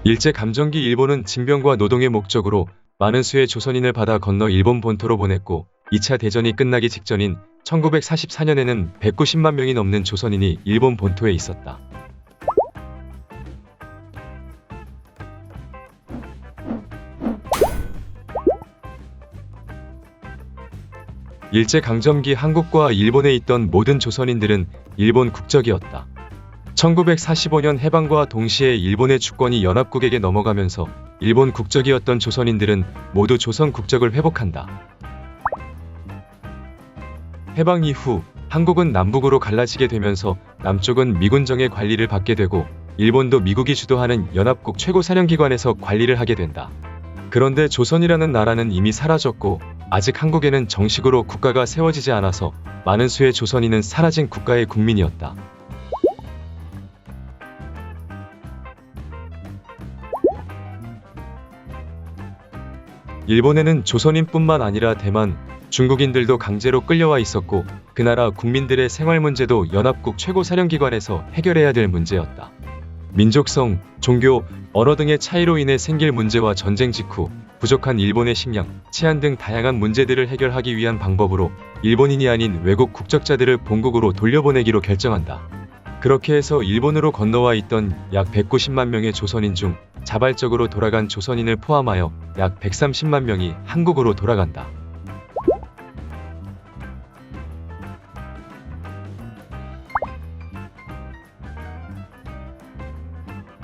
일제감정기 일본은 징병과 노동의 목적으로 많은 수의 조선인을 받아 건너 일본 본토로 보냈고 2차 대전이 끝나기 직전인 1944년에는 190만 명이 넘는 조선인이 일본 본토에 있었다. 일제강점기 한국과 일본에 있던 모든 조선인들은 일본 국적이었다. 1945년 해방과 동시에 일본의 주권이 연합국에게 넘어가면서 일본 국적이었던 조선인들은 모두 조선 국적을 회복한다. 해방 이후 한국은 남북으로 갈라지게 되면서 남쪽은 미군정의 관리를 받게 되고 일본도 미국이 주도하는 연합국 최고사령기관에서 관리를 하게 된다. 그런데 조선이라는 나라는 이미 사라졌고 아직 한국에는 정식으로 국가가 세워지지 않아서 많은 수의 조선인은 사라진 국가의 국민이었다. 일본에는 조선인뿐만 아니라 대만, 중국인들도 강제로 끌려와 있었고 그 나라 국민들의 생활 문제도 연합국 최고사령기관에서 해결해야 될 문제였다. 민족성, 종교, 언어 등의 차이로 인해 생길 문제와 전쟁 직후 부족한 일본의 식량, 치안 등 다양한 문제들을 해결하기 위한 방법으로 일본인이 아닌 외국 국적자들을 본국으로 돌려보내기로 결정한다. 그렇게 해서 일본으로 건너와 있던 약 190만 명의 조선인 중 자발적으로 돌아간 조선인을 포함하여 약 130만 명이 한국으로 돌아간다.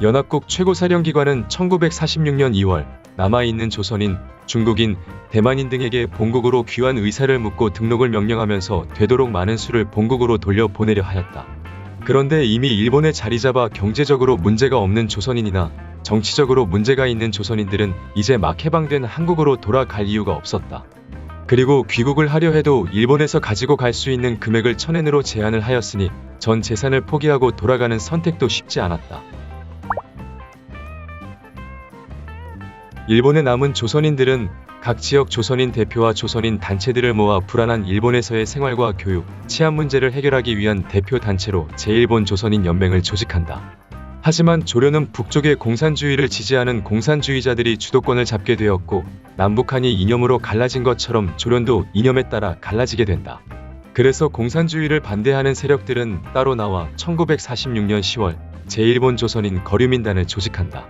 연합국 최고사령기관은 1946년 2월 남아있는 조선인, 중국인, 대만인 등에게 본국으로 귀환 의사를 묻고 등록을 명령하면서 되도록 많은 수를 본국으로 돌려보내려 하였다. 그런데 이미 일본에 자리잡아 경제적으로 문제가 없는 조선인이나 정치적으로 문제가 있는 조선인들은 이제 막 해방된 한국으로 돌아갈 이유가 없었다. 그리고 귀국을 하려 해도 일본에서 가지고 갈 수 있는 금액을 1000엔으로 제한을 하였으니 전 재산을 포기하고 돌아가는 선택도 쉽지 않았다. 일본에 남은 조선인들은 각 지역 조선인 대표와 조선인 단체들을 모아 불안한 일본에서의 생활과 교육, 치안 문제를 해결하기 위한 대표 단체로 제1본 조선인 연맹을 조직한다. 하지만 조련은 북쪽의 공산주의를 지지하는 공산주의자들이 주도권을 잡게 되었고 남북한이 이념으로 갈라진 것처럼 조련도 이념에 따라 갈라지게 된다. 그래서 공산주의를 반대하는 세력들은 따로 나와 1946년 10월 제1본 조선인 거류민단을 조직한다.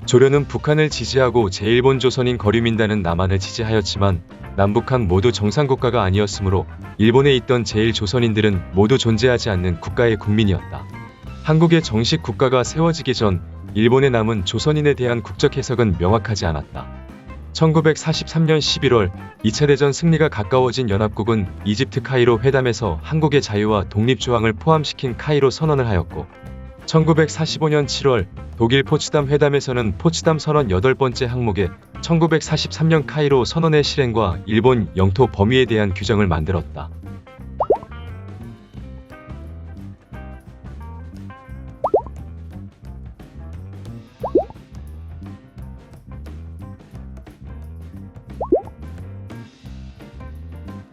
조련은 북한을 지지하고 제1본 조선인 거류민단은 남한을 지지하였지만 남북한 모두 정상국가가 아니었으므로 일본에 있던 제1조선인들은 모두 존재하지 않는 국가의 국민이었다. 한국의 정식 국가가 세워지기 전 일본에 남은 조선인에 대한 국적 해석은 명확하지 않았다. 1943년 11월 2차 대전 승리가 가까워진 연합국은 이집트 카이로 회담에서 한국의 자유와 독립조항을 포함시킨 카이로 선언을 하였고 1945년 7월 독일 포츠담 회담에서는 포츠담 선언 8번째 항목에 1943년 카이로 선언의 실행과 일본 영토 범위에 대한 규정을 만들었다.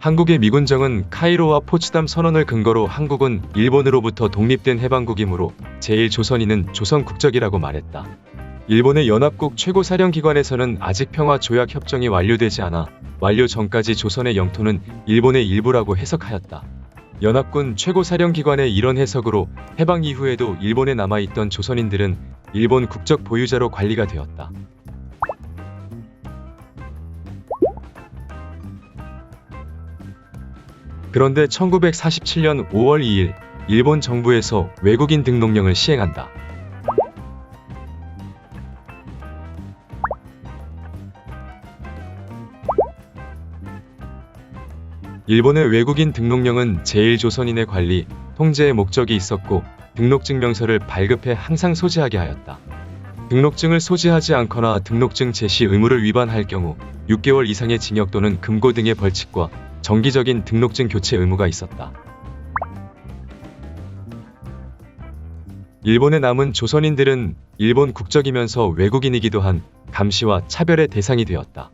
한국의 미군정은 카이로와 포츠담 선언을 근거로 한국은 일본으로부터 독립된 해방국이므로 제1조선인은 조선 국적이라고 말했다. 일본의 연합국 최고사령기관에서는 아직 평화조약협정이 완료되지 않아 완료 전까지 조선의 영토는 일본의 일부라고 해석하였다. 연합군 최고사령기관의 이런 해석으로 해방 이후에도 일본에 남아있던 조선인들은 일본 국적 보유자로 관리가 되었다. 그런데 1947년 5월 2일 일본 정부에서 외국인 등록령을 시행한다. 일본의 외국인 등록령은 제1조선인의 관리, 통제의 목적이 있었고 등록증명서를 발급해 항상 소지하게 하였다. 등록증을 소지하지 않거나 등록증 제시 의무를 위반할 경우 6개월 이상의 징역 또는 금고 등의 벌칙과 정기적인 등록증 교체 의무가 있었다. 일본에 남은 조선인들은 일본 국적이면서 외국인이기도 한 감시와 차별의 대상이 되었다.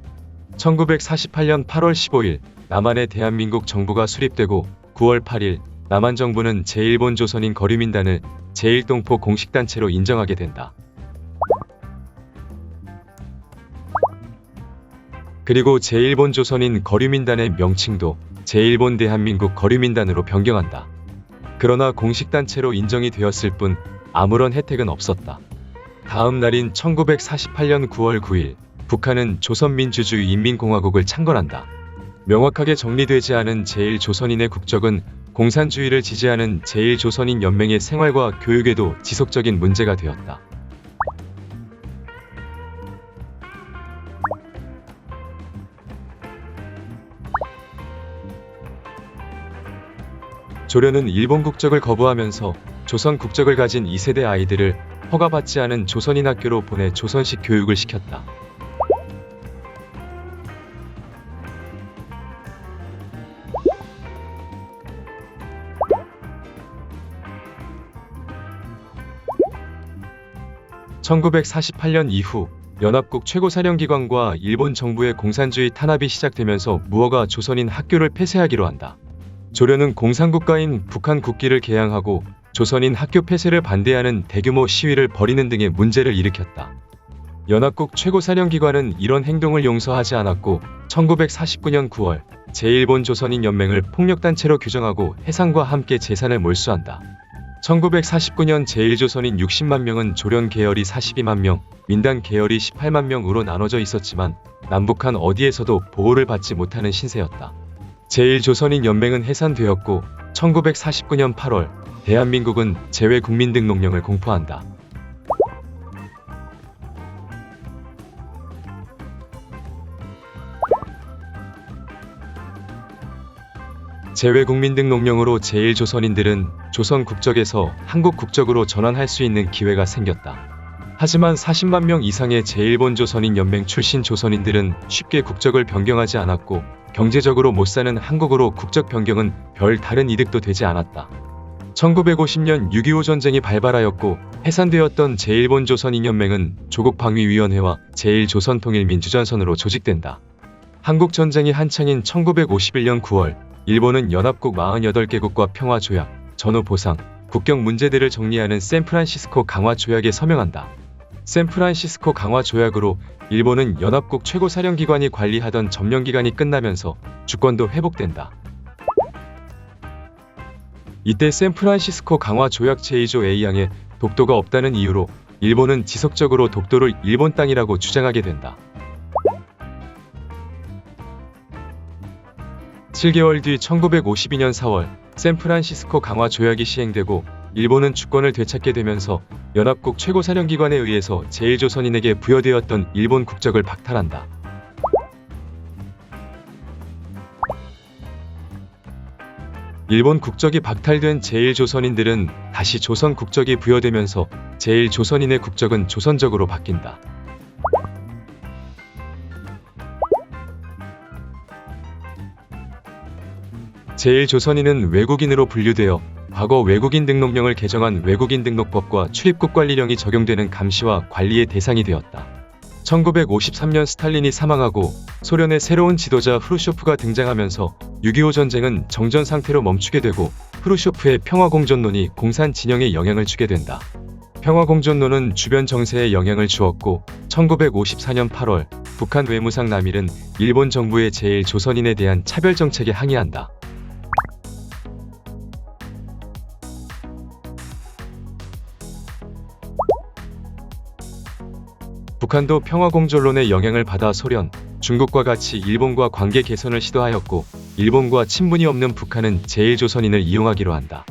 1948년 8월 15일 남한의 대한민국 정부가 수립되고 9월 8일 남한 정부는 제1본 조선인 거류민단을 제1동포 공식단체로 인정하게 된다. 그리고 제1본 조선인 거류민단의 명칭도 제1본 대한민국 거류민단으로 변경한다. 그러나 공식 단체로 인정이 되었을 뿐 아무런 혜택은 없었다. 다음 날인 1948년 9월 9일, 북한은 조선민주주의인민공화국을 창건한다. 명확하게 정리되지 않은 제1조선인의 국적은 공산주의를 지지하는 제1조선인 연맹의 생활과 교육에도 지속적인 문제가 되었다. 조련은 일본 국적을 거부하면서 조선 국적을 가진 2세대 아이들을 허가받지 않은 조선인 학교로 보내 조선식 교육을 시켰다. (1948년) 이후 연합국 최고사령기관과 일본 정부의 공산주의 탄압이 시작되면서 무허가 조선인 학교를 폐쇄하기로 한다. 조련은 공산국가인 북한 국기를 개양하고 조선인 학교 폐쇄를 반대하는 대규모 시위를 벌이는 등의 문제를 일으켰다. 연합국 최고사령기관은 이런 행동을 용서하지 않았고 1949년 9월 제1본 조선인 연맹을 폭력단체로 규정하고 해상과 함께 재산을 몰수한다. 1949년 제1조선인 60만 명은 조련 계열이 42만 명, 민단 계열이 18만 명으로 나눠져 있었지만 남북한 어디에서도 보호를 받지 못하는 신세였다. 제1조선인 연맹은 해산되었고 1949년 8월 대한민국은 재외국민등록령을 공포한다. 재외국민등록령으로 제1조선인들은 조선 국적에서 한국 국적으로 전환할 수 있는 기회가 생겼다. 하지만 40만 명 이상의 제1본 조선인 연맹 출신 조선인들은 쉽게 국적을 변경하지 않았고 경제적으로 못 사는 한국으로 국적 변경은 별 다른 이득도 되지 않았다. 1950년 6.25 전쟁이 발발하였고 해산되었던 제1본 조선인 연맹은 조국방위위원회와 제1조선통일민주전선으로 조직된다. 한국전쟁이 한창인 1951년 9월 일본은 연합국 48개국과 평화조약, 전후보상, 국경 문제들을 정리하는 샌프란시스코 강화조약에 서명한다. 샌프란시스코 강화조약으로 일본은 연합국 최고사령기관이 관리하던 점령기간이 끝나면서 주권도 회복된다. 이때 샌프란시스코 강화조약 제2조 A항에 독도가 없다는 이유로 일본은 지속적으로 독도를 일본 땅이라고 주장하게 된다. 7개월 뒤 1952년 4월 샌프란시스코 강화조약이 시행되고 일본은 주권을 되찾게 되면서 연합국 최고사령기관에 의해서 제1조선인에게 부여되었던 일본 국적을 박탈한다. 일본 국적이 박탈된 제1조선인들은 다시 조선 국적이 부여되면서 제1조선인의 국적은 조선적으로 바뀐다. 제1조선인은 외국인으로 분류되어 과거 외국인 등록령을 개정한 외국인 등록법과 출입국 관리령이 적용되는 감시와 관리의 대상이 되었다. 1953년 스탈린이 사망하고 소련의 새로운 지도자 후르쇼프가 등장하면서 6.25 전쟁은 정전 상태로 멈추게 되고 후르쇼프의 평화공존론이 공산 진영에 영향을 주게 된다. 평화공존론은 주변 정세에 영향을 주었고 1954년 8월 북한 외무상 남일은 일본 정부의 제1조선인에 대한 차별 정책에 항의한다. 북한도 평화공존론의 영향을 받아 소련, 중국과 같이 일본과 관계 개선을 시도하였고 일본과 친분이 없는 북한은 제1조선인을 이용하기로 한다.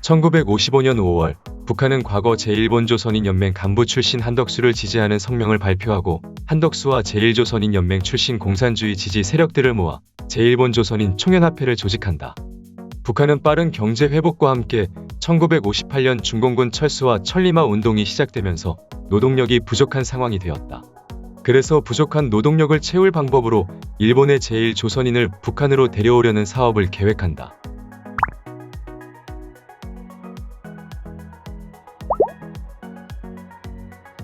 1955년 5월 북한은 과거 제1본 조선인 연맹 간부 출신 한덕수를 지지하는 성명을 발표하고 한덕수와 제1조선인 연맹 출신 공산주의 지지 세력들을 모아 제1본 조선인 총연합회를 조직한다. 북한은 빠른 경제 회복과 함께 1958년 중공군 철수와 천리마 운동이 시작되면서 노동력이 부족한 상황이 되었다. 그래서 부족한 노동력을 채울 방법으로 일본의 제1조선인을 북한으로 데려오려는 사업을 계획한다.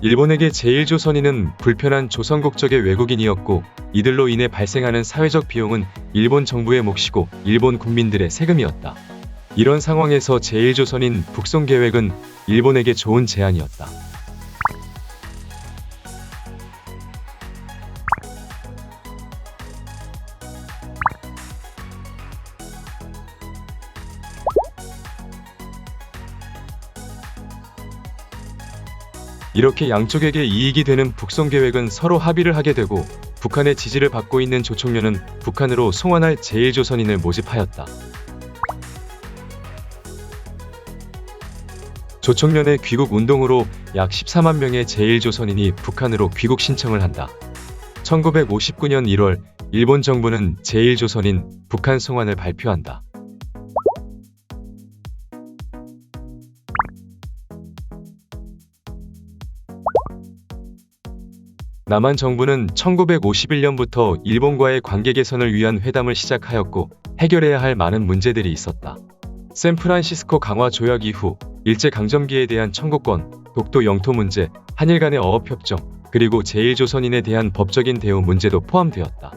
일본에게 제1조선인은 불편한 조선 국적의 외국인이었고 이들로 인해 발생하는 사회적 비용은 일본 정부의 몫이고 일본 국민들의 세금이었다. 이런 상황에서 제1조선인 북송 계획은 일본에게 좋은 제안이었다. 이렇게 양쪽에게 이익이 되는 북송 계획은 서로 합의를 하게 되고 북한의 지지를 받고 있는 조총련은 북한으로 송환할 제1조선인을 모집하였다. 조총련의 귀국 운동으로 약 14만 명의 제1조선인이 북한으로 귀국 신청을 한다. 1959년 1월 일본 정부는 제1조선인 북한 송환을 발표한다. 남한 정부는 1951년부터 일본과의 관계 개선을 위한 회담을 시작하였고 해결해야 할 많은 문제들이 있었다. 샌프란시스코 강화 조약 이후 일제강점기에 대한 청구권, 독도 영토 문제, 한일 간의 어업협정, 그리고 제1조선인에 대한 법적인 대우 문제도 포함되었다.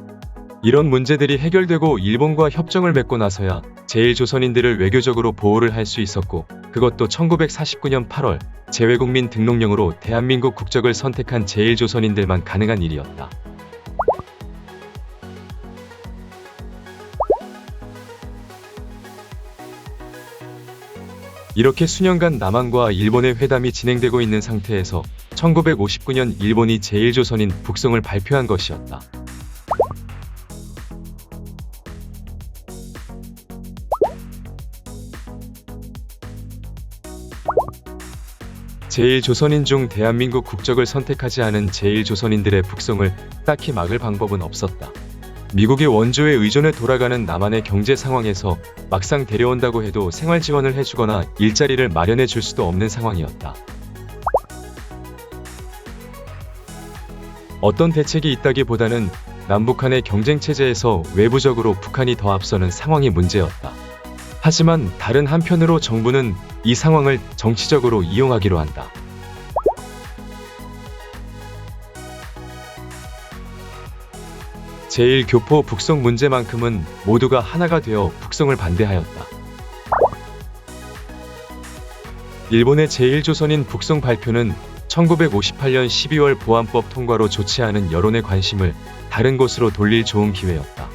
이런 문제들이 해결되고 일본과 협정을 맺고 나서야 제1조선인들을 외교적으로 보호를 할 수 있었고 그것도 1949년 8월 재외국민 등록령으로 대한민국 국적을 선택한 제1조선인들만 가능한 일이었다. 이렇게 수년간 남한과 일본의 회담이 진행되고 있는 상태에서 1959년 일본이 제1조선인 북송을 발표한 것이었다. 제1조선인 중 대한민국 국적을 선택하지 않은 제1조선인들의 북송을 딱히 막을 방법은 없었다. 미국의 원조에 의존해 돌아가는 남한의 경제 상황에서 막상 데려온다고 해도 생활 지원을 해주거나 일자리를 마련해 줄 수도 없는 상황이었다. 어떤 대책이 있다기보다는 남북한의 경쟁체제에서 외부적으로 북한이 더 앞서는 상황이 문제였다. 하지만 다른 한편으로 정부는 이 상황을 정치적으로 이용하기로 한다. 제1교포 북송 문제만큼은 모두가 하나가 되어 북송을 반대하였다. 일본의 제1조선인 북송 발표는 1958년 12월 보안법 통과로 좋지 않은 여론의 관심을 다른 곳으로 돌릴 좋은 기회였다.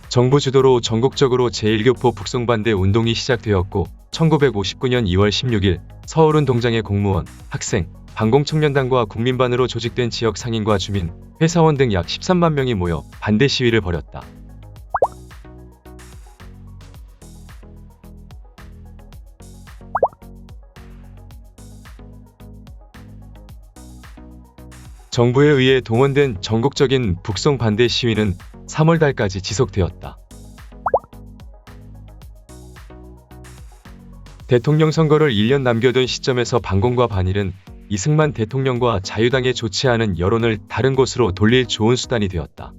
정부 주도로 전국적으로 제1교포 북송 반대 운동이 시작되었고 1959년 2월 16일 서울운동장에 공무원, 학생, 반공청년단과 국민반으로 조직된 지역 상인과 주민, 회사원 등 약 13만 명이 모여 반대 시위를 벌였다. 정부에 의해 동원된 전국적인 북송 반대 시위는 3월 달까지 지속되었다. 대통령 선거를 1년 남겨둔 시점에서 반공과 반일은 이승만 대통령과 자유당의 좋지 않은 여론을 다른 곳으로 돌릴 좋은 수단이 되었다.